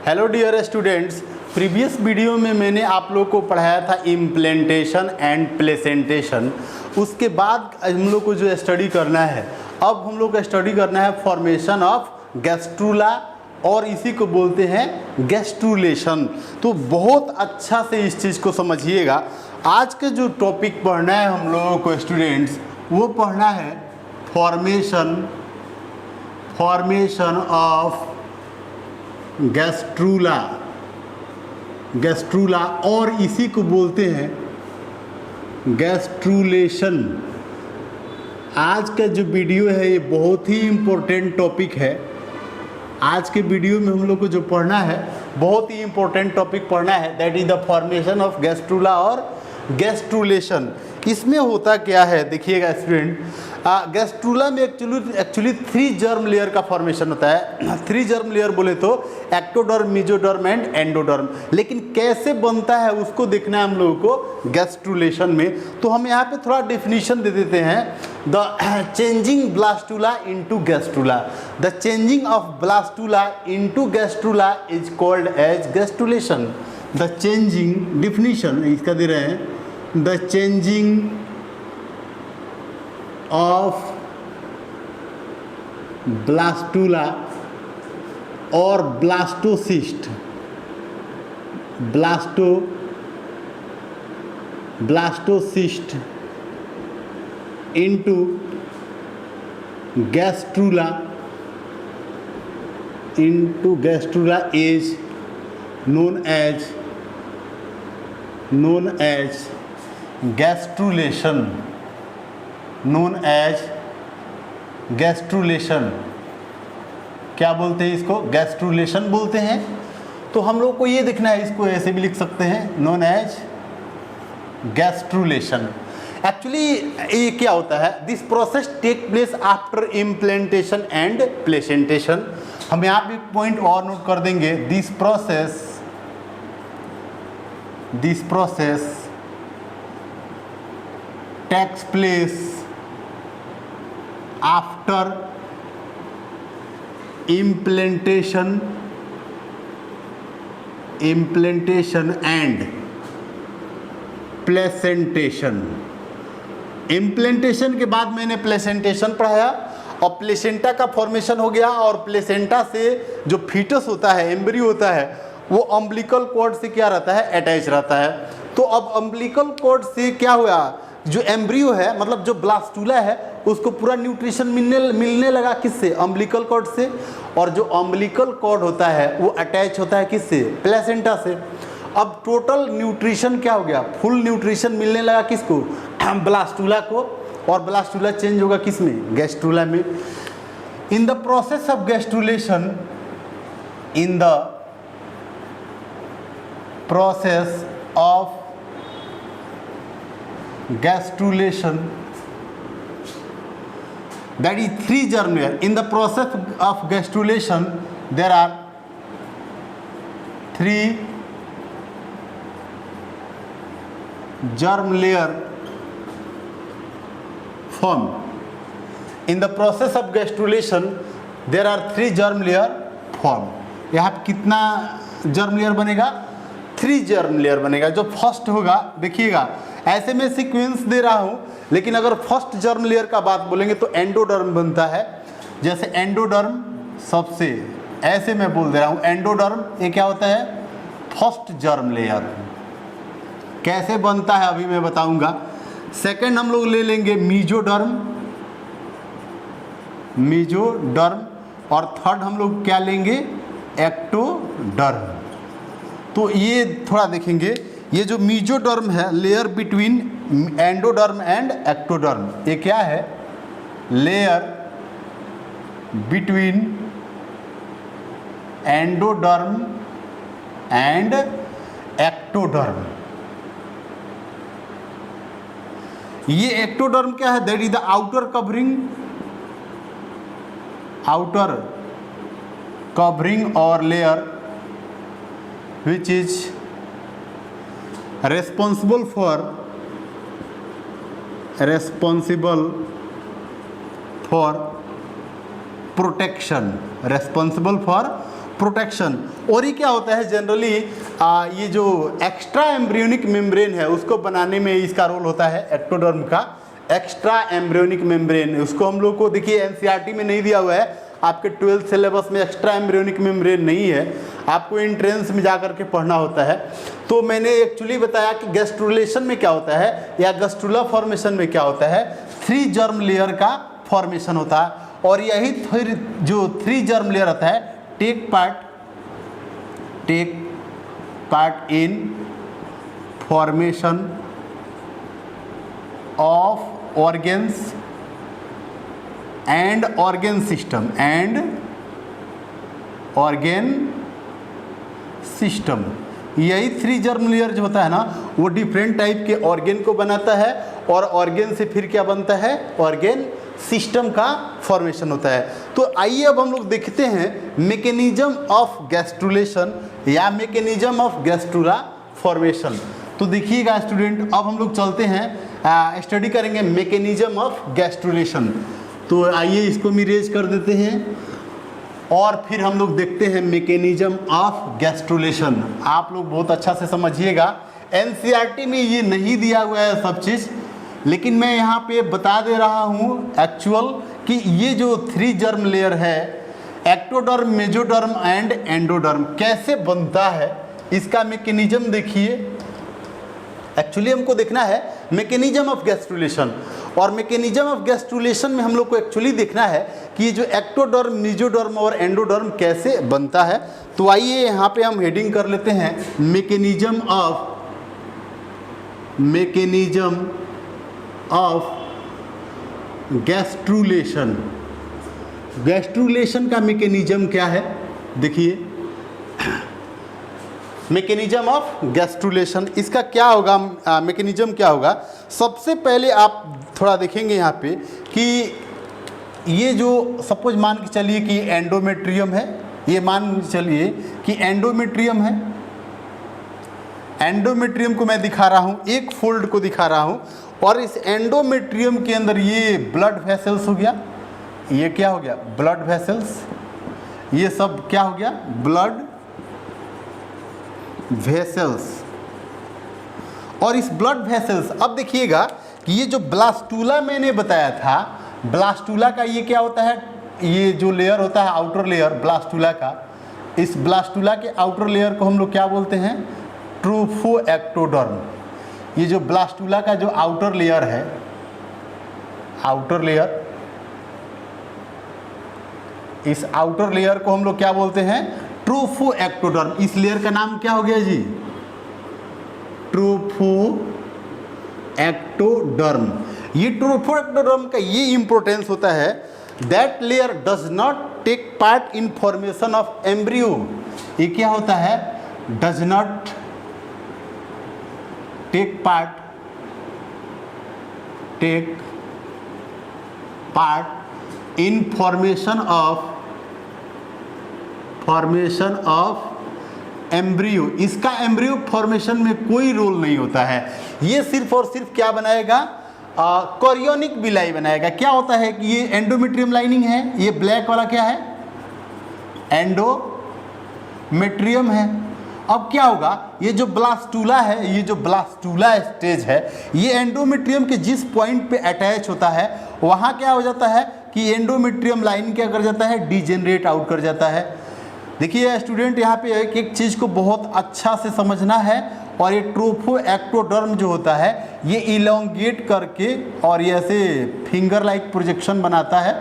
Hello dear students, previous video में मैंने आप लोग को पढ़ाया था इम्प्लेंटेशन एंड प्लेसेंटेशन। उसके बाद हम लोग को जो स्टडी करना है, अब हम लोग को स्टडी करना है फॉर्मेशन ऑफ गैस्ट्रूला और इसी को बोलते हैं गैस्ट्रूलेशन। तो बहुत अच्छा से इस चीज़ को समझिएगा। आज के जो टॉपिक पढ़ना है हम लोगों को स्टूडेंट्स, वो पढ़ना है फॉर्मेशन ऑफ गैस्ट्रूला और इसी को बोलते हैं गैस्ट्रूलेशन। आज का जो वीडियो है ये बहुत ही इम्पोर्टेंट टॉपिक है। आज के वीडियो में हम लोग को जो पढ़ना है, बहुत ही इम्पोर्टेंट टॉपिक पढ़ना है, that is the formation of gastrula और गैस्ट्रूलेशन। इसमें होता क्या है देखिएगा स्टूडेंट, गैस्ट्रूला में एक्चुअली 3 जर्म लेयर का फॉर्मेशन होता है। 3 जर्म लेयर बोले तो एक्टोडर्म, मेसोडर्म एंड एंडोडर्म। लेकिन कैसे बनता है उसको देखना है हम लोगों को गैस्ट्रूलेशन में। तो हम यहाँ पे थोड़ा डेफिनेशन दे देते हैं। The changing blastula into gastrula, the changing of blastula into gastrula is called as gastrulation. The changing definition इसका दे रहे हैं, द चेंजिंग ऑफ ब्लास्टूला और blastocyst, blastocyst into gastrula is known as gastrulation. क्या बोलते हैं इसको? गैस्ट्रूलेशन बोलते हैं। तो हम लोग को ये देखना है, इसको ऐसे भी लिख सकते हैं, नोन एज गैस्ट्रूलेशन। एक्चुअली ये क्या होता है? This process take place after implantation and placentation. हम यहाँ पे पॉइंट और नोट कर देंगे, this process takes place after implantation and placentation. Implantation के बाद मैंने प्लेसेंटेशन पढ़ाया और प्लेसेंटा का फॉर्मेशन हो गया, और प्लेसेंटा से जो फीटस होता है, एम्ब्रियो होता है, वो अम्बिलिकल कॉर्ड से क्या रहता है? अटैच रहता है। तो अब अम्बिलिकल कॉर्ड से क्या हुआ? जो एम्ब्रियो है, मतलब जो ब्लास्टूला है, उसको पूरा न्यूट्रिशन मिलने लगा किससे? अम्बिलिकल कॉर्ड से। और जो अम्बिलिकल कॉर्ड होता है वो अटैच होता है किससे? प्लेसेंटा से। अब टोटल न्यूट्रिशन क्या हो गया? फुल न्यूट्रिशन मिलने लगा किसको? ब्लास्टूला को। और ब्लास्टूला चेंज होगा किस में? गैस्ट्रूला में। In the process of gastrulation, in the process of gastrulation, that is 3 germ layer. In the process of gastrulation there are 3 germ layer formed. In the process of gastrulation there are 3 germ layer formed. यहाँ पे कितना germ layer बनेगा? 3 germ layer बनेगा। जो first होगा, देखिएगा ऐसे में सीक्वेंस दे रहा हूँ, लेकिन अगर फर्स्ट जर्म लेयर का बात बोलेंगे तो एंडोडर्म बनता है। जैसे एंडोडर्म सबसे, ऐसे मैं बोल दे रहा हूँ, एंडोडर्म ये क्या होता है? First germ layer. कैसे बनता है अभी मैं बताऊंगा। सेकंड हम लोग ले लेंगे मीजोडर्म, और थर्ड हम लोग क्या लेंगे? एक्टोडर्म। तो ये थोड़ा देखेंगे, ये जो मीजोडर्म है, layer between endoderm and ectoderm, ये क्या है? Layer between endoderm and ectoderm. ये एक्टोडर्म क्या है? That is the outer covering और layer which is responsible for protection protection. और ये क्या होता है जनरली ये जो एक्स्ट्रा एम्ब्रियोनिक मेम्ब्रेन है उसको बनाने में इसका रोल होता है एक्टोडर्म का। एक्स्ट्रा एम्ब्रियोनिक मेम्ब्रेन उसको हम लोग को देखिए एनसीईआरटी में नहीं दिया हुआ है, आपके 12th सिलेबस में एक्स्ट्रा एम्ब्रियोनिक मेम्ब्रेन नहीं है, आपको एंट्रेंस में जा करके पढ़ना होता है। तो मैंने एक्चुअली बताया कि गैस्ट्रुलेशन में क्या होता है या गैस्ट्रुला फॉर्मेशन में क्या होता है, 3 जर्म लेयर का फॉर्मेशन होता है। और यही जो 3 जर्म लेयर होता है take part in formation of organs and organ system यही 3 जर्म लेयर जो होता है ना वो डिफरेंट टाइप के ऑर्गेन को बनाता है और ऑर्गेन से फिर क्या बनता है, ऑर्गेन सिस्टम का फॉर्मेशन होता है। तो आइए अब हम लोग देखते हैं मैकेनिज्म ऑफ गैस्ट्रुलेशन या मैकेनिज्म ऑफ गैस्ट्रुला फॉर्मेशन। तो देखिएगा स्टूडेंट, अब हम लोग चलते हैं स्टडी करेंगे मैकेनिज्म ऑफ गैस्ट्रुलेशन। तो आइए इसको भी रेज कर देते हैं और फिर हम लोग देखते हैं मैकेनिज्म ऑफ गैस्ट्रुलेशन। आप लोग बहुत अच्छा से समझिएगा, एनसीईआरटी में ये नहीं दिया हुआ है सब चीज़, लेकिन मैं यहाँ पे बता दे रहा हूँ एक्चुअल कि ये जो 3 जर्म लेयर है एक्टोडर्म, मेजोडर्म एंड एंडोडर्म कैसे बनता है, इसका मैकेनिज्म देखिए। एक्चुअली हमको देखना है मैकेनिज्म ऑफ गैस्ट्रुलेशन, और मैकेनिज्म ऑफ गैस्ट्रुलेशन में हम लोग को एक्चुअली देखना है कि ये जो एक्टोडर्म, मेजोडर्म और एंडोडर्म कैसे बनता है। तो आइए यहाँ पे हम हेडिंग कर लेते हैं मैकेनिज्म ऑफ गैस्ट्रुलेशन। गैस्ट्रुलेशन का मैकेनिज्म क्या है, देखिए मैकेनिज्म ऑफ गैस्ट्रुलेशन इसका क्या होगा, मैकेनिज्म क्या होगा। सबसे पहले आप थोड़ा देखेंगे यहाँ पे कि ये जो सपोज मान के चलिए कि एंडोमेट्रियम है, ये मान चलिए कि एंडोमेट्रियम है। एंडोमेट्रियम को मैं दिखा रहा हूँ, एक फोल्ड को दिखा रहा हूँ, और इस एंडोमेट्रियम के अंदर ये ब्लड वेसल्स हो गया, ये क्या हो गया, ब्लड वेसल्स, ये सब क्या हो गया, ब्लड वेसल्स। और इस ब्लड वेसल्स, अब देखिएगा कि ये जो ब्लास्टूला मैंने बताया था, ब्लास्टूला का ये क्या होता है, ये जो लेयर होता है आउटर लेयर ब्लास्टूला का, इस ब्लास्टूला के आउटर लेयर को हम लोग क्या बोलते हैं, ट्रोफोएक्टोडर्म। ये जो ब्लास्टूला का जो आउटर लेयर है, आउटर लेयर, इस आउटर लेयर को हम लोग क्या बोलते हैं, ट्रोफोएक्टोडर्म। इस लेयर का नाम क्या हो गया जी, ट्रोफोएक्टोडर्म। ये ट्रोफोएक्टोडर्म का ये इंपॉर्टेंस होता है, that layer does not take part in formation of embryo. ये क्या होता है, does not take part in formation of embryo. इसका एम्ब्रियो फॉर्मेशन में कोई रोल नहीं होता है, ये सिर्फ और सिर्फ क्या बनाएगा, कोरियोनिक विलाई बनाएगा। क्या होता है कि ये एंडोमेट्रियम लाइनिंग है, ये ब्लैक वाला क्या है, एंडोमेट्रियम है। अब क्या होगा, ये जो ब्लास्टूला है, ये जो ब्लास्टूला स्टेज है, ये एंडोमेट्रियम के जिस पॉइंट पे अटैच होता है वहाँ क्या हो जाता है कि एंडोमेट्रियम लाइन क्या कर जाता है, डिजेनरेट आउट कर जाता है। देखिए स्टूडेंट, यहाँ पे एक एक चीज़ को बहुत अच्छा से समझना है, और ये ट्रोफोएक्टोडर्म जो होता है ये इलोंगेट करके और ये ऐसे फिंगर लाइक प्रोजेक्शन बनाता है,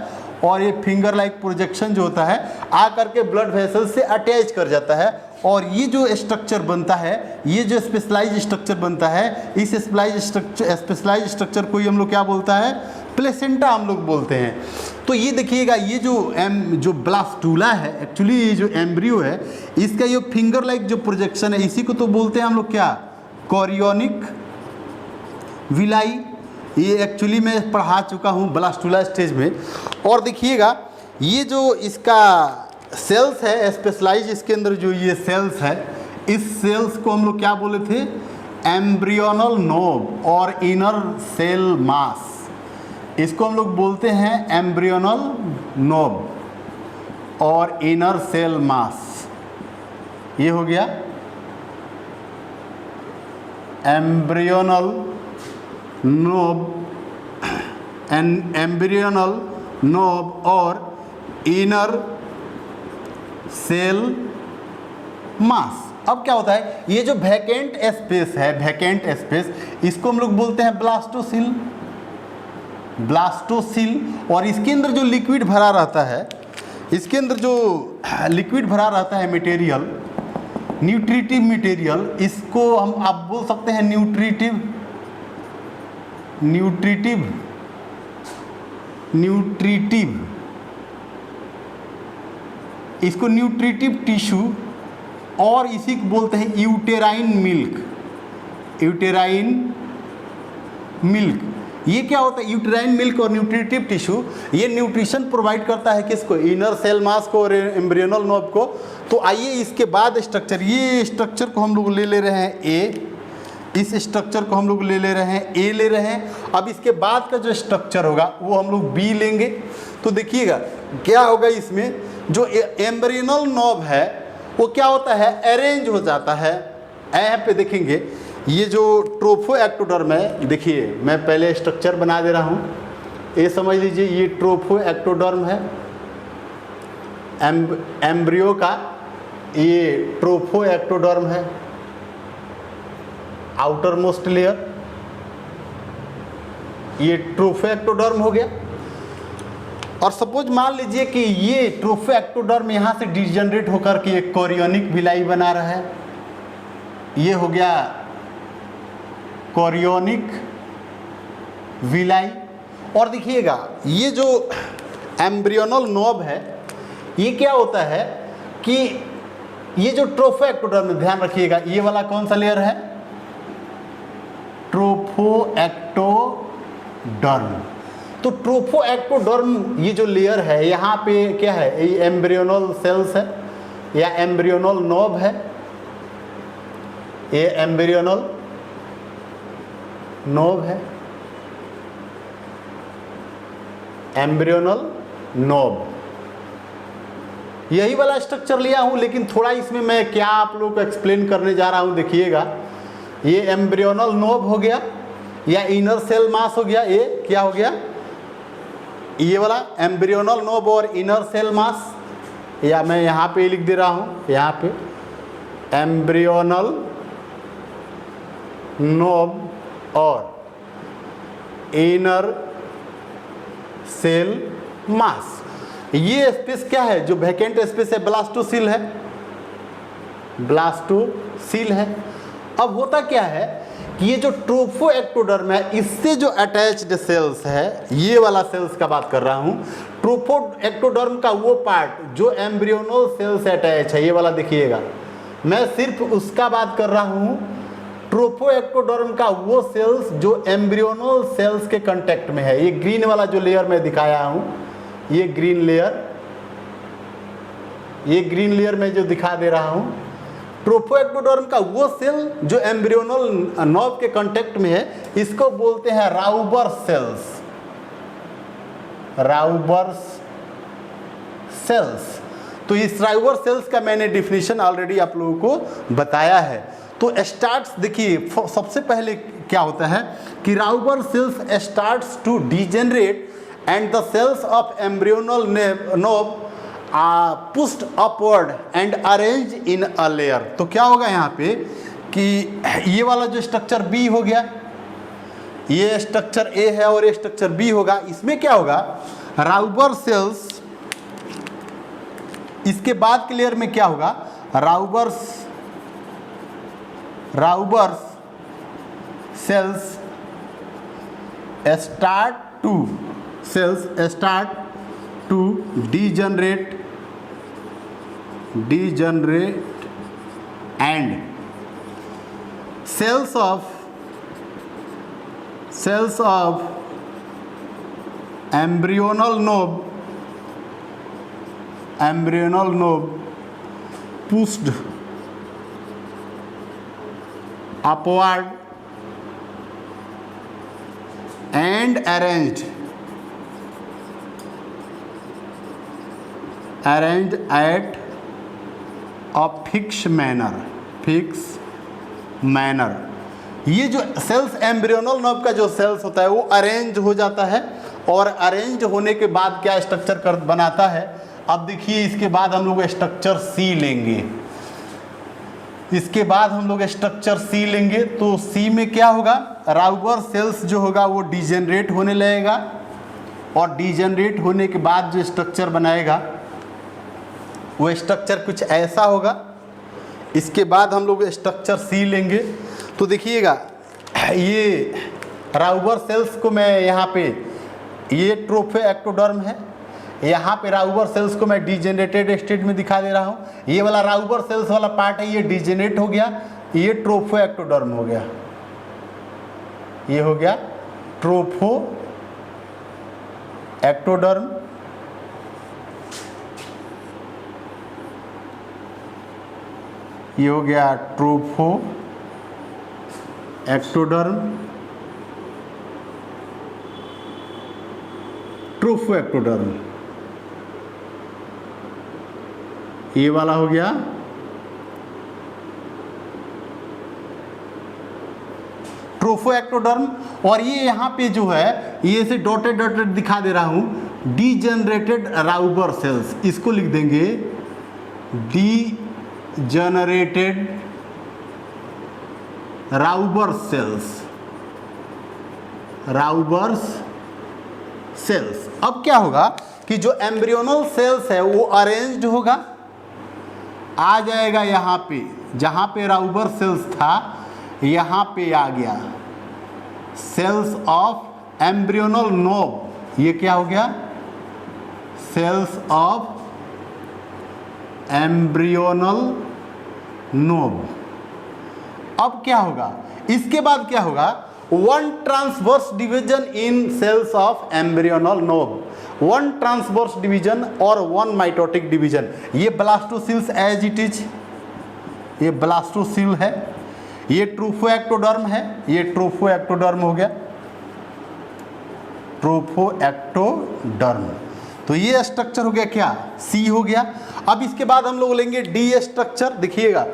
और ये फिंगर लाइक प्रोजेक्शन जो होता है आ करके ब्लड वेसल से अटैच कर जाता है, और ये जो स्ट्रक्चर बनता है, ये जो स्पेशलाइज स्ट्रक्चर बनता है, इस स्पेशलाइज स्ट्रक्चर को ही हम लोग क्या बोलता है, प्लेसेंटा हम लोग बोलते हैं। तो ये देखिएगा, ये जो ब्लास्टूला है, एक्चुअली ये जो एम्ब्रियो है, इसका ये फिंगर लाइक जो प्रोजेक्शन है, इसी को तो बोलते हैं हम लोग क्या, कोरियोनिक विलाई। ये एक्चुअली मैं पढ़ा चुका हूँ ब्लास्टूला स्टेज में। और देखिएगा ये जो इसका सेल्स है स्पेशलाइज, इसके अंदर जो ये सेल्स है, इस सेल्स को हम लोग क्या बोले थे, एम्ब्रियोनल नोब और इनर सेल मास। इसको हम लोग बोलते हैं एम्ब्रियोनल नोब और इनर सेल मास। ये हो गया एम्ब्रियोनल नोब, एम्ब्रियोनल नोब और इनर सेल मास। अब क्या होता है, ये जो वैकेंट स्पेस है, वैकेंट स्पेस, इसको हम लोग बोलते हैं ब्लास्टोसिल, ब्लास्टोसिल। और इसके अंदर जो लिक्विड भरा रहता है, इसके अंदर जो लिक्विड भरा रहता है मटेरियल, न्यूट्रिटिव मटेरियल, इसको हम आप बोल सकते हैं न्यूट्रिटिव, न्यूट्रिटिव, न्यूट्रिटिव, इसको न्यूट्रिटिव टिश्यू, और इसी को बोलते हैं यूटेराइन मिल्क, यूटेराइन मिल्क। ये क्या होता है, यूटेराइन मिल्क और न्यूट्रिटिव टिश्यू, ये न्यूट्रिशन प्रोवाइड करता है किसको, इनर सेल मास को और एम्ब्रियोनल नोब को। तो आइए इसके बाद स्ट्रक्चर, ये स्ट्रक्चर को हम लोग ले रहे हैं ए, इस स्ट्रक्चर को हम लोग ले रहे हैं ए, ले रहे हैं। अब इसके बाद का जो स्ट्रक्चर होगा वो हम लोग बी लेंगे। तो देखिएगा क्या होगा, इसमें जो एम्ब्रियोनल नोब है वो क्या होता है, अरेंज हो जाता है। यहाँ पे देखेंगे ये जो ट्रोफो एक्टोडर्म है, देखिए मैं पहले स्ट्रक्चर बना दे रहा हूँ, ये समझ लीजिए ये ट्रोफो एक्टोडर्म है एम्ब्रियो का, ये ट्रोफो एक्टोडर्म है आउटर मोस्ट लेयर, ये ट्रोफो एक्टोडर्म हो गया। और सपोज मान लीजिए कि ये ट्रोफो एक्टोडर्म यहाँ से डिजनरेट होकर के एक कोरियोनिक विलाई बना रहा है, ये हो गया कोरियोनिक विलाई। और देखिएगा ये जो एम्ब्रियोनल नोब है, ये क्या होता है कि ये जो ट्रोफो एक्टोडर्म, ध्यान रखिएगा ये वाला कौन सा लेयर है, ट्रोफो एक्टोडर्म। तो ट्रोफो एक्टोडर्म ये जो लेयर है, यहाँ पे क्या है, ये एम्ब्रियोनल सेल्स है या एम्ब्रियोनल नोब है, ये एम्ब्रियोनल नोब है, एम्ब्रियोनल नोब, यही वाला स्ट्रक्चर लिया हूँ। लेकिन थोड़ा इसमें मैं क्या आप लोग को एक्सप्लेन करने जा रहा हूँ, देखिएगा ये एम्ब्रियोनल नोब हो गया या इनर सेल मास हो गया, ये क्या हो गया, ये वाला एम्ब्रियोनल नोब और इनर सेल मास, या मैं यहाँ पे लिख दे रहा हूँ, यहाँ पे एम्ब्रियोनल नोब और इनर सेल मास। ये स्पेस क्या है, जो वैकेंट स्पेस है, ब्लास्टोसिल है, ब्लास्टोसिल है। अब होता क्या है कि ये जो ट्रोफो एक्टोडर्म है, इससे जो अटैच्ड सेल्स है, ये वाला सेल्स का बात कर रहा हूँ, ट्रोफो एक्टोडर्म का वो पार्ट जो एम्ब्रियोनल सेल से अटैच है, ये वाला देखिएगा, मैं सिर्फ उसका बात कर रहा हूँ। ट्रोफो एक्टोडर्म का वो सेल्स जो एम्ब्रियोनल सेल्स के कांटेक्ट में है, ये ग्रीन वाला जो लेयर मैं दिखाया हूँ, ये ग्रीन लेयर, ये ग्रीन लेयर मैं जो दिखा दे रहा हूँ, ट्रोफो एक्टोडर्म का वो सेल जो एम्ब्रियोनल नोब के कांटेक्ट में है, इसको बोलते हैं राउबर्स सेल्स, राउबर्स सेल्स। तो इस राउबर सेल्स का मैंने डिफिनीशन ऑलरेडी आप लोगों को बताया है। तो स्टार्ट्स, देखिए सबसे पहले क्या होता है कि Rauber cells starts to degenerate and the cells of embryonal knob pushed upward and arrange in a layer. तो क्या होगा यहाँ पे कि ये वाला जो स्ट्रक्चर बी हो गया, ये स्ट्रक्चर ए है और ये स्ट्रक्चर बी होगा। इसमें क्या होगा, राउबर सेल्स, इसके बाद के लेयर में क्या होगा, Rauber's cells start to degenerate and cells of embryonal knob pushed upward and arranged at a fix manner, fix manner. ये जो सेल्स एम्ब्रियोनल नर्व का जो सेल्स होता है वो अरेंज हो जाता है, और अरेंज होने के बाद क्या स्ट्रक्चर कर बनाता है। अब देखिए इसके बाद हम लोग स्ट्रक्चर सी लेंगे, इसके बाद हम लोग स्ट्रक्चर सी लेंगे। तो सी में क्या होगा, राउबर सेल्स जो होगा वो डिजेनरेट होने लगेगा, और डिजेनरेट होने के बाद जो स्ट्रक्चर बनाएगा वो स्ट्रक्चर कुछ ऐसा होगा। इसके बाद हम लोग स्ट्रक्चर सी लेंगे। तो देखिएगा ये राउबर सेल्स को मैं यहाँ पे, ये ट्रोफोएक्टोडर्म है, यहाँ पे राउबर सेल्स को मैं डिजेनरेटेड स्टेट में दिखा दे रहा हूँ। ये वाला राउबर सेल्स वाला पार्ट है ये डिजेनरेट हो गया, ये ट्रोफोएक्टोडर्म हो गया, ये हो गया ट्रोफोएक्टोडर्म। ये हो गया ट्रोफोएक्टोडर्म, ट्रोफोएक्टोडर्म। ये वाला हो गया ट्रोफोएक्टोडर्म। और ये यहाँ पे जो है ये से डॉटेड डॉटेड दिखा दे रहा हूँ, डीजेनरेटेड राउबर सेल्स, इसको लिख देंगे डीजेनरेटेड राउबर सेल्स, राउबर्स सेल्स। अब क्या होगा कि जो एम्ब्रियोनल सेल्स है वो अरेंज्ड होगा, आ जाएगा यहाँ पे, जहाँ पे राउबर सेल्स था यहाँ पे आ गया सेल्स ऑफ एम्ब्रियोनल नोब। ये क्या हो गया, सेल्स ऑफ एम्ब्रियोनल नोब। अब क्या होगा, इसके बाद क्या होगा, one transverse division in cells of embryonal knob, one transverse division और वन माइटोटिक डिवीजन। ये ब्लास्टोसिल्स एज इट इज, ये ब्लास्टोसिल है, ये ट्रोफोएक्टोडर्म है, ये ट्रोफोएक्टोडर्म हो गया, ट्रोफोएक्टोडर्म। तो ये स्ट्रक्चर हो गया क्या, सी हो गया। अब इसके बाद हम लोग लेंगे डी स्ट्रक्चर। देखिएगा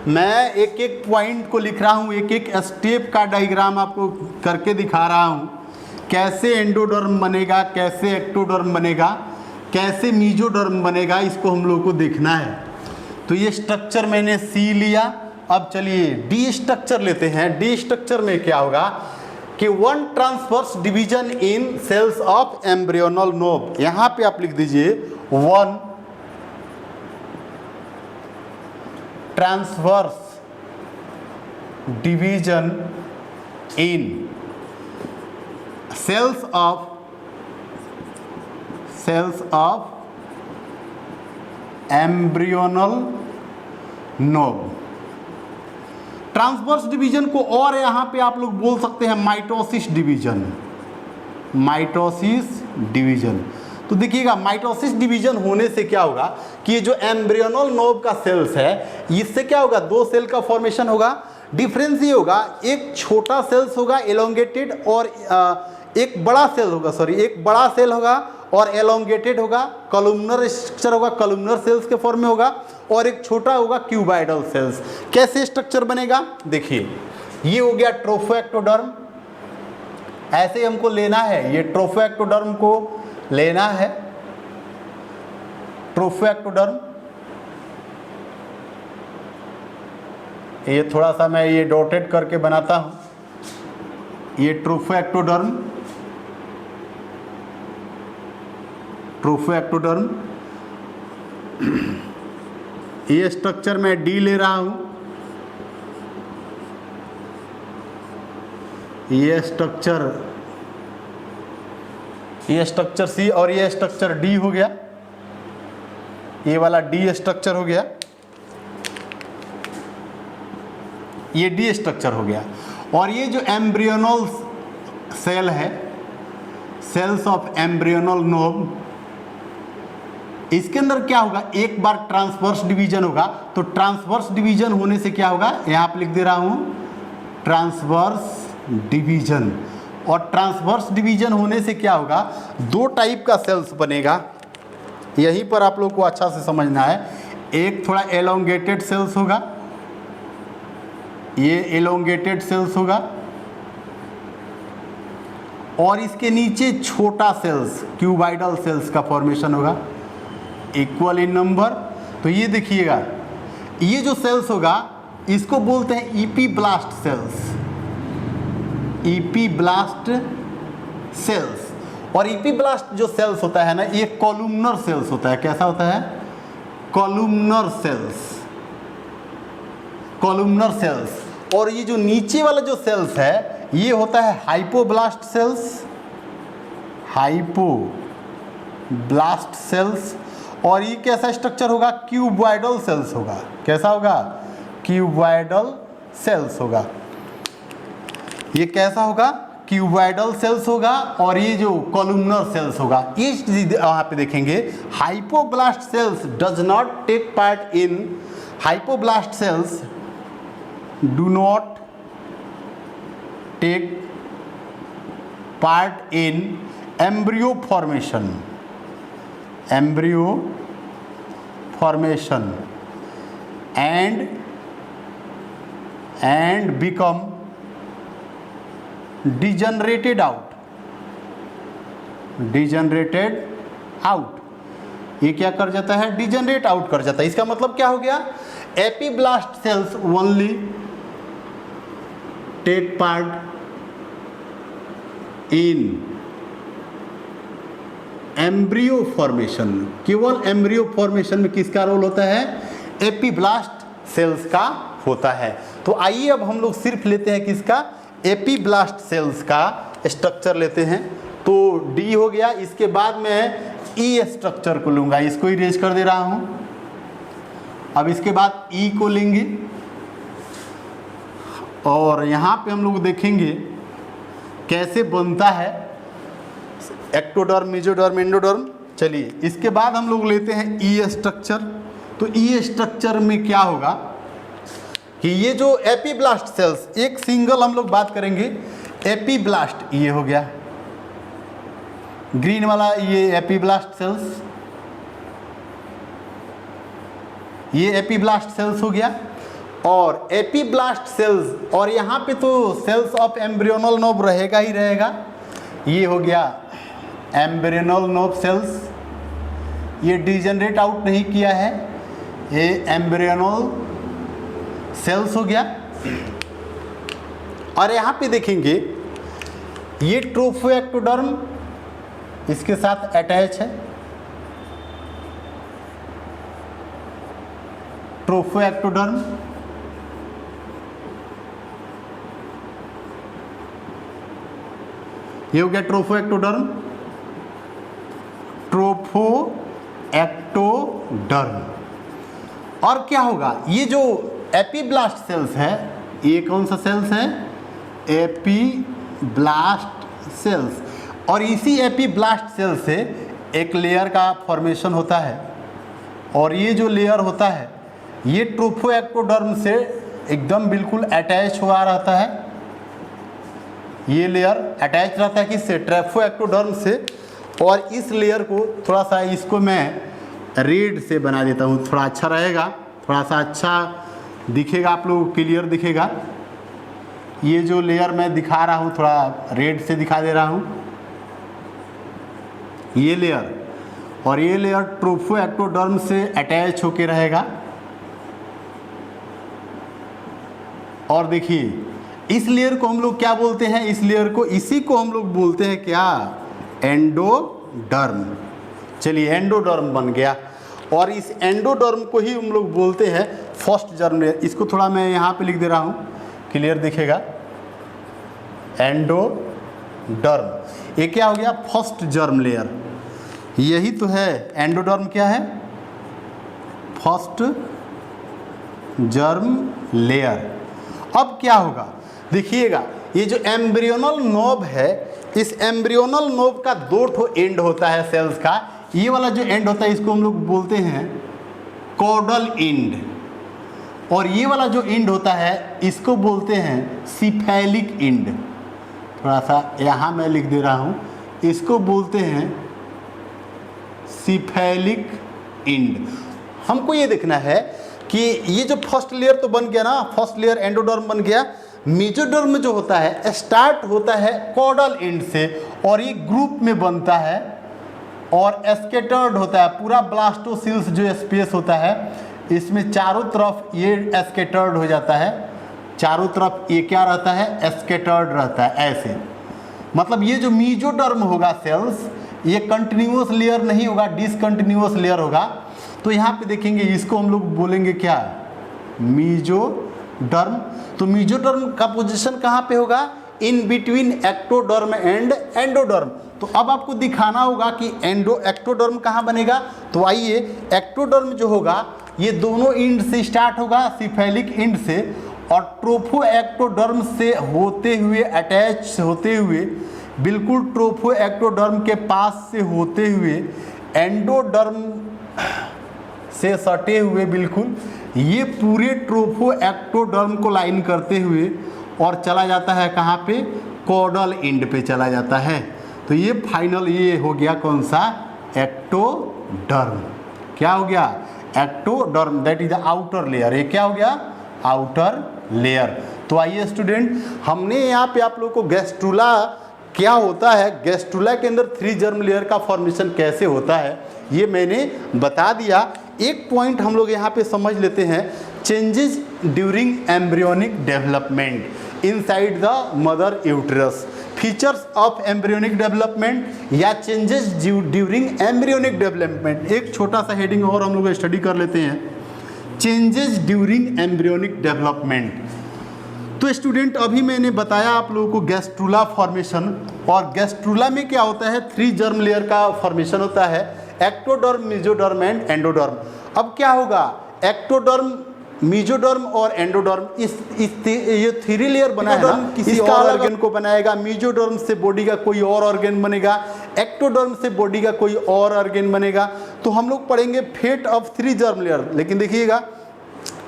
मैं एक एक पॉइंट को लिख रहा हूँ, एक एक स्टेप का डायग्राम आपको करके दिखा रहा हूँ, कैसे एंडोडर्म बनेगा, कैसे एक्टोडर्म बनेगा, कैसे मीजोडर्म बनेगा, इसको हम लोग को देखना है। तो ये स्ट्रक्चर मैंने सी लिया। अब चलिए डी स्ट्रक्चर लेते हैं। डी स्ट्रक्चर में क्या होगा कि one transverse division in cells of embryonal knob. यहाँ पे आप लिख दीजिए one transverse division in cells of embryonal knob. Transverse division को और यहाँ पे आप लोग बोल सकते हैं माइटोसिस डिवीजन, माइटोसिस डिवीजन। तो देखिएगा माइटोसिस डिवीजन होने से क्या होगा कि ये जो एम्ब्रियोनल नोब का सेल्स है इससे क्या होगा, दो सेल का फॉर्मेशन होगा। डिफरेंस ये होगा, एक छोटा सेल्स होगा एलोंगेटेड और एक बड़ा सेल होगा, सॉरी एक बड़ा सेल होगा और एलोंगेटेड होगा, कॉलमनर स्ट्रक्चर होगा, कॉलमनर सेल्स के फॉर्म में होगा, और एक छोटा होगा क्यूबाइडल सेल्स। कैसे स्ट्रक्चर बनेगा देखिए, ये हो गया ट्रोफोएक्टोडर्म, ऐसे हमको लेना है, ये ट्रोफोएक्टोडर्म को लेना है, ट्रोफोएक्टोडर्म। ये थोड़ा सा मैं ये डॉटेड करके बनाता हूँ, ये ट्रोफोएक्टोडर्म, ट्रोफोएक्टोडर्म। ये स्ट्रक्चर मैं डी ले रहा हूँ, ये स्ट्रक्चर सी, और ये स्ट्रक्चर डी हो गया, ये वाला डी स्ट्रक्चर हो गया, ये डी स्ट्रक्चर हो गया। और ये जो एम्ब्रियोनल सेल है, सेल्स ऑफ एम्ब्रियोनल नोब, इसके अंदर क्या होगा, एक बार ट्रांसवर्स डिवीजन होगा। तो ट्रांसवर्स डिवीजन होने से क्या होगा, यहाँ पे लिख दे रहा हूँ ट्रांसवर्स डिवीजन। और ट्रांसवर्स डिवीजन होने से क्या होगा, दो टाइप का सेल्स बनेगा, यहीं पर आप लोग को अच्छा से समझना है। एक थोड़ा एलोंगेटेड सेल्स होगा, ये एलोंगेटेड सेल्स होगा, और इसके नीचे छोटा सेल्स क्यूबाइडल सेल्स का फॉर्मेशन होगा इक्वल इन नंबर। तो ये देखिएगा, ये जो सेल्स होगा इसको बोलते हैं ईपीब्लास्ट सेल्स, ईपीब्लास्ट सेल्स। और ईपीब्लास्ट जो सेल्स होता है ना, ये कॉलुमनर सेल्स होता है। कैसा होता है? Columnar cells, columnar cells. और ये जो नीचे वाला जो सेल्स है ये होता है हाइपोब्लास्ट सेल्स, हाइपोब्लास्ट सेल्स। और ये कैसा स्ट्रक्चर होगा? क्यूबॉइडल सेल्स होगा। कैसा होगा? क्यूबॉइडल सेल्स होगा। ये कैसा होगा? क्यूबॉइडल सेल्स होगा। और ये जो कॉलुमनर सेल्स होगा, ये यहाँ पे देखेंगे, hypoblast cells does not take part in, hypoblast cells do not take part in embryo formation, embryo formation and become degenerated out, degenerated out। ये क्या कर जाता है? डिजेनरेट आउट कर जाता है। इसका मतलब क्या हो गया? Epiblast cells only take part in embryo formation. केवल एम्ब्रियो फॉर्मेशन में किसका रोल होता है? एपीब्लास्ट सेल्स का होता है। तो आइए अब हम लोग सिर्फ लेते हैं किसका? एपीब्लास्ट सेल्स का स्ट्रक्चर लेते हैं। तो डी हो गया, इसके बाद में ई स्ट्रक्चर को लूँगा, इसको इरेज कर दे रहा हूँ। अब इसके बाद ई को लेंगे और यहाँ पे हम लोग देखेंगे कैसे बनता है एक्टोडर्म, मेसोडर्म, एंडोडर्म। चलिए, इसके बाद हम लोग लेते हैं ई स्ट्रक्चर। तो ई स्ट्रक्चर में क्या होगा कि ये जो एपीब्लास्ट सेल्स, एक सिंगल हम लोग बात करेंगे एपीब्लास्ट, ये हो गया ग्रीन वाला, ये एपीब्लास्ट सेल्स, ये एपीब्लास्ट सेल्स हो गया। और एपीब्लास्ट सेल्स, और यहाँ पे तो सेल्स ऑफ एम्ब्रियोनल नोब रहेगा ही रहेगा। ये हो गया एम्ब्रियोनल नोब सेल्स, ये डिजेनरेट आउट नहीं किया है, ये एम्ब्रियोनल सेल्स हो गया। और यहाँ पे देखेंगे ये ट्रोफोएक्टोडर्म इसके साथ अटैच है, ट्रोफोएक्टोडर्म। ये हो गया ट्रोफोएक्टोडर्म, ट्रोफोएक्टोडर्म। और क्या होगा? ये जो एपीब्लास्ट सेल्स है, ये कौन सा सेल्स है? Epiblast cells. और इसी एपीब्लास्ट सेल से एक लेयर का फॉर्मेशन होता है, और ये जो लेयर होता है ये ट्रोफोएक्टोडर्म से एकदम बिल्कुल अटैच हुआ रहता है। ये लेयर अटैच रहता है किससे? ट्रोफोएक्टोडर्म से। और इस लेयर को थोड़ा सा, इसको मैं रेड से बना देता हूँ, थोड़ा अच्छा रहेगा, थोड़ा सा अच्छा दिखेगा, आप लोगों को क्लियर दिखेगा। ये जो लेयर मैं दिखा रहा हूँ थोड़ा रेड से दिखा दे रहा हूँ, ये लेयर। और ये लेयर ट्रोफोएक्टोडर्म से अटैच होके रहेगा। और देखिए, इस लेयर को हम लोग क्या बोलते हैं? इस लेयर को, इसी को हम लोग बोलते हैं क्या? एंडोडर्म। चलिए, एंडोडर्म बन गया। और इस एंडोडर्म को ही हम लोग बोलते हैं फर्स्ट जर्म लेयर। इसको थोड़ा मैं यहाँ पे लिख दे रहा हूँ, क्लियर दिखेगा। एंडोडर्म, ये क्या हो गया? First germ layer. यही तो है एंडोडर्म। क्या है? First germ layer. अब क्या होगा देखिएगा, ये जो एम्ब्रियोनल नोब है, इस एम्ब्रियोनल नोब का दो ठो एंड होता है सेल्स का। ये वाला जो एंड होता है इसको हम लोग बोलते हैं कॉडल एंड, और ये वाला जो एंड होता है इसको बोलते हैं सिफेलिक एंड। थोड़ा सा यहाँ मैं लिख दे रहा हूँ, इसको बोलते हैं सिफेलिक एंड। हमको ये देखना है कि ये जो फर्स्ट लेयर तो बन गया ना, फर्स्ट लेयर एंडोडर्म बन गया। मेसोडर्म जो होता है स्टार्ट होता है कॉर्डल एंड से और ये ग्रुप में बनता है और स्कैटर्ड होता है। पूरा ब्लास्टोसिल्स जो स्पेस होता है इसमें चारों तरफ ये स्कैटर्ड हो जाता है, चारों तरफ ये क्या रहता है, स्कैटर्ड रहता है ऐसे। मतलब ये जो मेसोडर्म होगा सेल्स, ये कंटिन्यूअस लेयर नहीं होगा, डिसकंटिन्यूअस लेयर होगा। तो यहाँ पे देखेंगे इसको हम लोग बोलेंगे क्या, मेसोडर्म। तो मेसोडर्म का पोजीशन कहाँ पे होगा, in between ectoderm and endoderm. तो अब आपको दिखाना होगा कि एक्टोडर्म कहाँ बनेगा। तो आइए, एक्टोडर्म जो होगा ये दोनों इंड से स्टार्ट होगा, सिफेलिक इंड से, और ट्रोफो एक्टोडर्म से होते हुए अटैच होते हुए बिल्कुल ट्रोफो एक्टोडर्म के पास से होते हुए एंडोडर्म से सटे हुए बिल्कुल ये पूरे ट्रोफो एक्टोडर्म को लाइन करते हुए और चला जाता है कहाँ पे, कॉर्डल एंड पे चला जाता है। तो ये फाइनल ये हो गया कौन सा, एक्टोडर्म। क्या हो गया, ectoderm, that is the outer layer. ये क्या हो गया, आउटर लेयर। तो आइए स्टूडेंट, हमने यहाँ पे आप लोग को गैस्ट्रुला क्या होता है, गैस्ट्रुला के अंदर 3 जर्म लेयर का फॉर्मेशन कैसे होता है ये मैंने बता दिया। एक पॉइंट हम लोग यहाँ पे समझ लेते हैं, changes during embryonic development inside the mother uterus, features of embryonic development या चेंजेस ड्यूरिंग एम्ब्रियोनिक डेवलपमेंट। एक छोटा सा हेडिंग और हम लोग स्टडी कर लेते हैं, चेंजेस ड्यूरिंग एम्ब्रियोनिक डेवलपमेंट। तो स्टूडेंट अभी मैंने बताया आप लोगों को गैस्ट्रुला फॉर्मेशन, और गैस्ट्रुला में क्या होता है, 3 जर्म लेयर का फॉर्मेशन होता है, एक्टोडर्म, मेसोडर्म एंड एंडोडर्म। अब क्या होगा, एक्टोडर्म, मेसोडर्म और एंडोडर्म, ये 3 लेयर बना है ना, किसी और ऑर्गन को बनाएगा। मेसोडर्म से बॉडी का कोई और ऑर्गन बनेगा, एक्टोडर्म से बॉडी का कोई और ऑर्गन बनेगा। तो हम लोग पढ़ेंगे फेट ऑफ 3 जर्म लेयर। लेकिन देखिएगा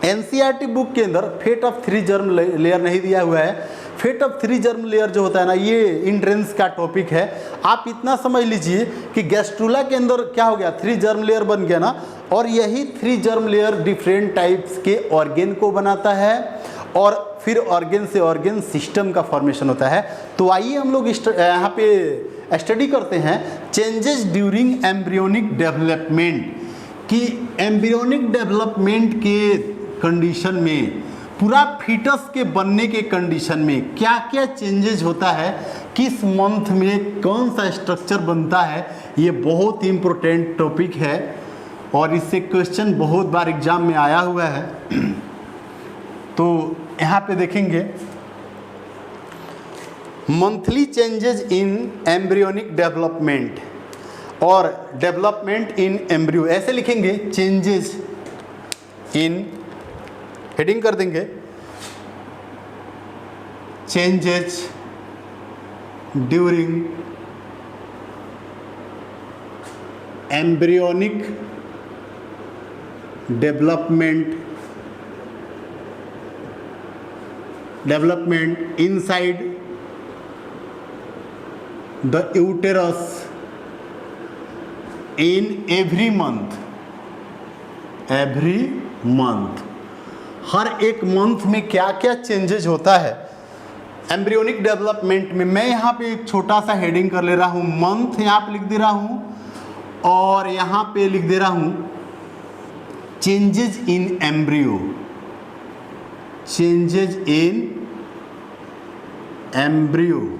एनसीईआरटी बुक के अंदर फेट ऑफ 3 जर्म लेयर नहीं दिया हुआ है। फेट ऑफ 3 जर्म लेयर जो होता है ना, ये एंट्रेंस का टॉपिक है। आप इतना समझ लीजिए कि गैस्ट्रुला के अंदर क्या हो गया, 3 जर्म लेयर बन गया ना, और यही 3 जर्म लेयर डिफरेंट टाइप्स के ऑर्गेन को बनाता है और फिर ऑर्गेन से ऑर्गेन सिस्टम का फॉर्मेशन होता है। तो आइए हम लोग यहाँ पे स्टडी करते हैं चेंजेस ड्यूरिंग एम्ब्रियोनिक डेवलपमेंट, कि एम्ब्रियोनिक डेवलपमेंट के कंडीशन में, पूरा फीटस के बनने के कंडीशन में क्या क्या चेंजेस होता है, किस मंथ में कौन सा स्ट्रक्चर बनता है, ये बहुत ही इम्पोर्टेंट टॉपिक है और इससे क्वेश्चन बहुत बार एग्जाम में आया हुआ है। तो यहाँ पे देखेंगे monthly changes in embryonic development और डेवलपमेंट इन एम्ब्रियो, ऐसे लिखेंगे चेंजेस इन, हेडिंग कर देंगे changes during embryonic development inside the uterus in every month, हर एक मंथ में क्या क्या चेंजेस होता है एम्ब्रियोनिक डेवलपमेंट में। मैं यहाँ पे एक छोटा सा हेडिंग कर ले रहा हूँ, मंथ यहाँ पे लिख दे रहा हूँ और यहाँ पे लिख दे रहा हूँ changes in embryo, changes in embryo,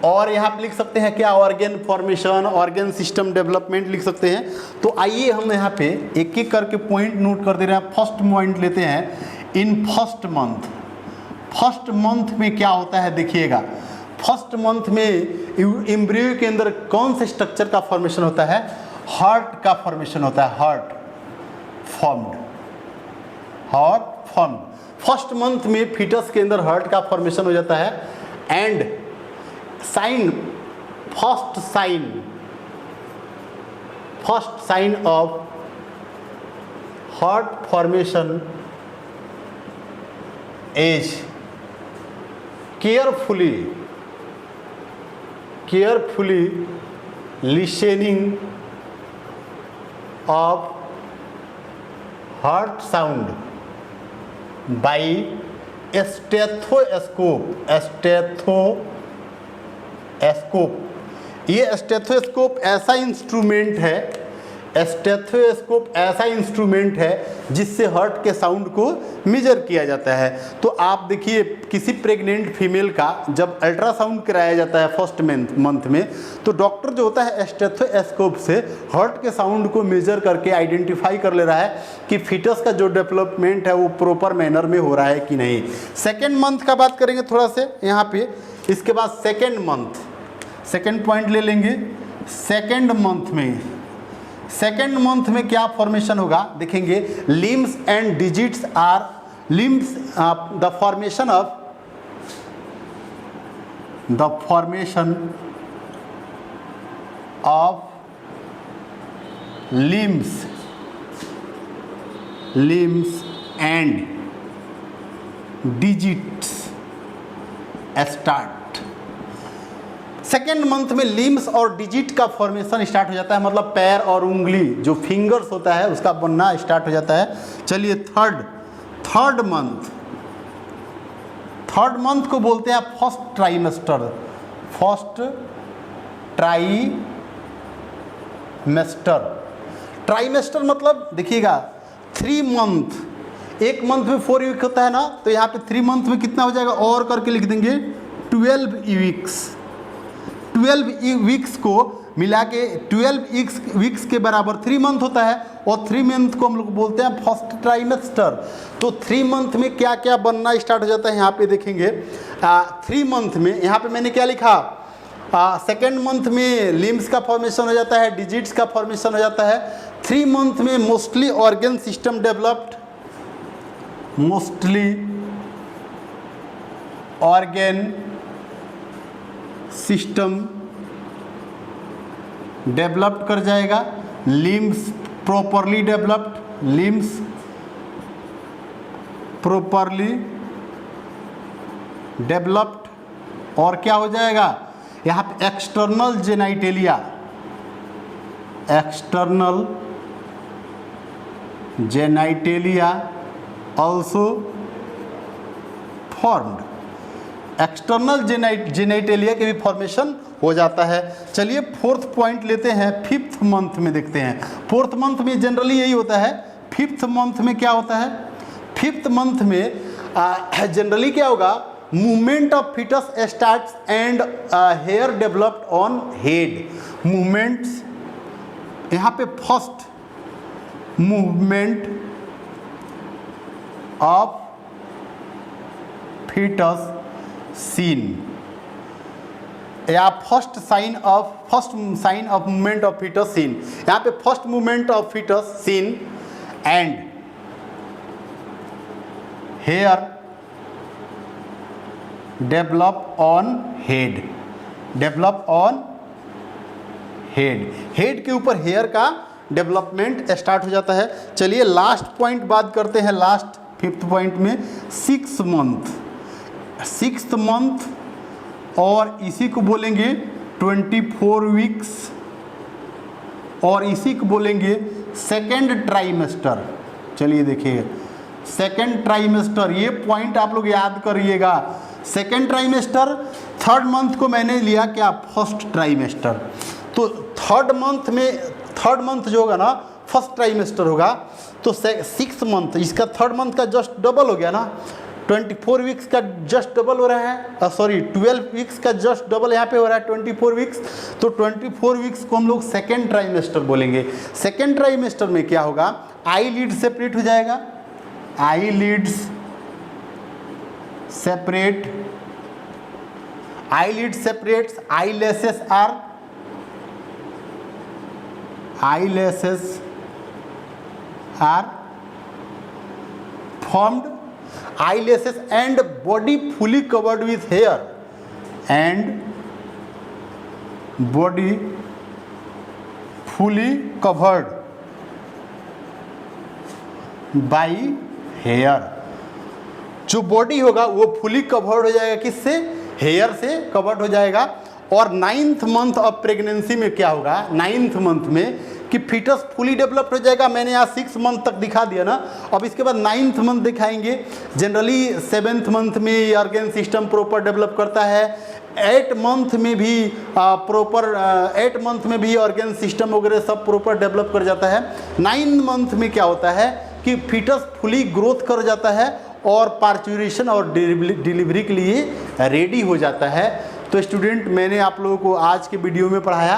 और यहाँ पे लिख सकते हैं क्या, organ formation, organ system development लिख सकते हैं। तो आइए हम यहाँ पे एक एक करके पॉइंट नोट कर दे रहे हैं। फर्स्ट पॉइंट लेते हैं, in first month. First month में क्या होता है देखिएगा, फर्स्ट मंथ में एम्ब्रियो के अंदर कौन से स्ट्रक्चर का फॉर्मेशन होता है, हार्ट का फॉर्मेशन होता है, हार्ट फॉर्म्ड। फर्स्ट मंथ में फीटस के अंदर हार्ट का फॉर्मेशन हो जाता है। And sign, first sign of heart formation is carefully listening of heart sound by stethoscope. ये स्टेथोस्कोप ऐसा इंस्ट्रूमेंट है जिससे हार्ट के साउंड को मेजर किया जाता है। तो आप देखिए किसी प्रेग्नेंट फीमेल का जब अल्ट्रासाउंड कराया जाता है फर्स्ट मंथ में, तो डॉक्टर जो होता है स्टेथोस्कोप से हार्ट के साउंड को मेजर करके आइडेंटिफाई कर ले रहा है कि फीटस का जो डेवलपमेंट है वो प्रॉपर मैनर में हो रहा है कि नहीं। सेकेंड मंथ का बात करेंगे थोड़ा से यहाँ पे। इसके बाद सेकेंड पॉइंट ले लेंगे। सेकेंड मंथ में क्या फॉर्मेशन होगा देखेंगे। Limbs and digits are the formation of limbs and digits start. Second month में लिम्स और डिजिट का फॉर्मेशन स्टार्ट हो जाता है, मतलब पैर और उंगली जो फिंगर्स होता है उसका बनना स्टार्ट हो जाता है। चलिए थर्ड मंथ को बोलते हैं फर्स्ट ट्राइमेस्टर। ट्राइमेस्टर मतलब देखिएगा 3 मंथ, एक मंथ में 4 वीक होता है ना, तो यहाँ पे 3 मंथ में कितना हो जाएगा और करके लिख देंगे 12 वीक्स। 12 वीक्स को मिला के 12 वीक्स के बराबर 3 मंथ होता है, और 3 मंथ को हम लोग बोलते हैं फर्स्ट ट्राइमेस्टर। तो 3 मंथ में क्या क्या बनना स्टार्ट हो जाता है यहाँ पे देखेंगे। 3 मंथ में यहाँ पे मैंने क्या लिखा, सेकेंड मंथ में लिम्स का फॉर्मेशन हो जाता है, डिजिट्स का फॉर्मेशन हो जाता है। 3 मंथ में mostly organ system developed, developed कर जाएगा। लिम्स प्रॉपरली डेवलप्ड, और क्या हो जाएगा यहाँ पे external genitalia also formed. External genitalia के भी फॉर्मेशन हो जाता है। चलिए फोर्थ पॉइंट लेते हैं, 5th मंथ में देखते हैं। 4th मंथ में जनरली यही होता है। 5th मंथ में क्या होता है, 5th मंथ में जनरली क्या होगा, movement of foetus starts and hair developed on head. Movements यहाँ पे first movement of foetus seen, या first sign of movement of foetus seen. यहाँ पे first movement of foetus seen and hair develop on head. Head के ऊपर hair का development start हो जाता है। चलिए लास्ट पॉइंट बात करते हैं, लास्ट 5th पॉइंट में 6th मंथ, और इसी को बोलेंगे 24 वीक्स, और इसी को बोलेंगे सेकेंड ट्राइमेस्टर। चलिए देखिए सेकेंड ट्राइमेस्टर, ये पॉइंट आप लोग याद करिएगा। सेकेंड ट्राइमेस्टर, 3rd मंथ को मैंने लिया क्या, फर्स्ट ट्राइमेस्टर। तो 3rd मंथ जो होगा ना फर्स्ट ट्राइमेस्टर होगा, तो 6th मंथ, इसका 3rd मंथ का जस्ट डबल हो गया ना, 24 वीक्स का जस्ट डबल हो रहा है, 12 वीक्स का जस्ट डबल यहाँ पे हो रहा है 24 वीक्स। तो 24 वीक्स को हम लोग सेकेंड ट्राइमेस्टर बोलेंगे। सेकेंड ट्राइमेस्टर में क्या होगा, आईलिड सेपरेट हो जाएगा, eyelid separates, eyelashes are formed, eyelashes and body fully covered with hair, and body fully covered by hair। जो बॉडी होगा वो फुली कवर्ड हो जाएगा, किससे, हेयर से कवर्ड हो जाएगा। और 9th मंथ ऑफ प्रेगनेंसी में क्या होगा, 9th मंथ में कि फीटस फुली डेवलप्ड हो जाएगा। मैंने यहाँ 6 मंथ तक दिखा दिया ना। अब इसके बाद 9th मंथ दिखाएंगे। जनरली 7th मंथ में ये ऑर्गन सिस्टम प्रॉपर डेवलप करता है। 8 मंथ में भी 8 मंथ में भी ऑर्गन सिस्टम वगैरह सब प्रॉपर डेवलप कर जाता है। 9 मंथ में क्या होता है कि फीटस फुली ग्रोथ कर जाता है और पार्चुरेशन और डिलीवरी के लिए रेडी हो जाता है। तो स्टूडेंट, मैंने आप लोगों को आज के वीडियो में पढ़ाया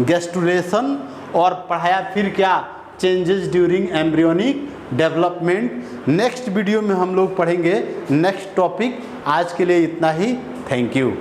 गैस्ट्रुलेशन और पढ़ाया फिर क्या, changes during embryonic development. Next video में हम लोग पढ़ेंगे नेक्स्ट टॉपिक। आज के लिए इतना ही। Thank you.